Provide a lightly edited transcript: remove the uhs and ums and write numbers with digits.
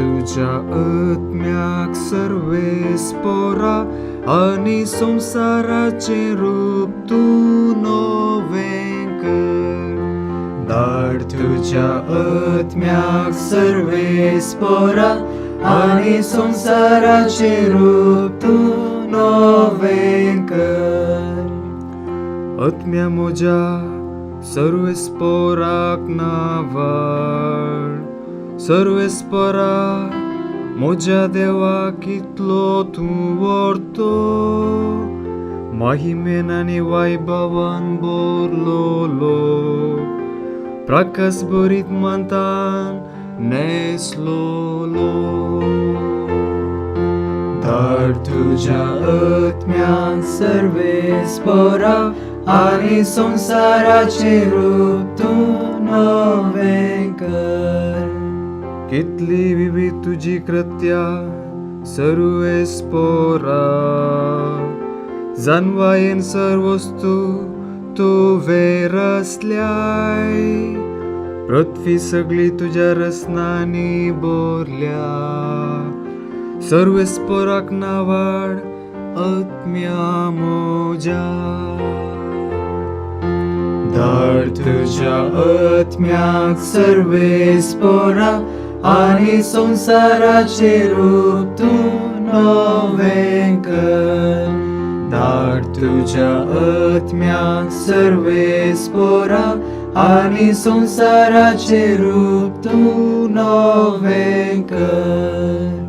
तुझ्या आत्म्याक सर्वेस्परा आणि संसाराचे रूप तू नवें कर. धाड तुझ्या आत्म्याक सर्वेस्परा आणि संसाराचे रूप तू नवें कर. आत्म्या म्हज्या सर्वेस्पराक नावाड. सर्वेस्परा म्हज्या देवा कितलो तूं व्हरतो. महिमेन आनी वैभवान भरलोलो. प्रकाश भरीत मंतान नेसलोलो. धाड तुझ्या आत्म्याक सर्वेस्परा आणि संसाराचे रूप तू नवें कर. कितली विविध तुझी कृत्या सर्वेस्परा. जानवायेन सर्व वस्तू तुवें रचल्याय. पृथ्वी सगळी तुझ्या रचनांनी भरल्या. सर्वेस्पराक नावाड आत्म्या म्हज्या. धाड तुझ्या आत्म्याक सर्वेस्परा आणि संसाराचे रूप तू नवें कर. धाड तुझ्या आत्म्याक सर्वेस्परा आणि संसाराचे रूप तू नवें कर.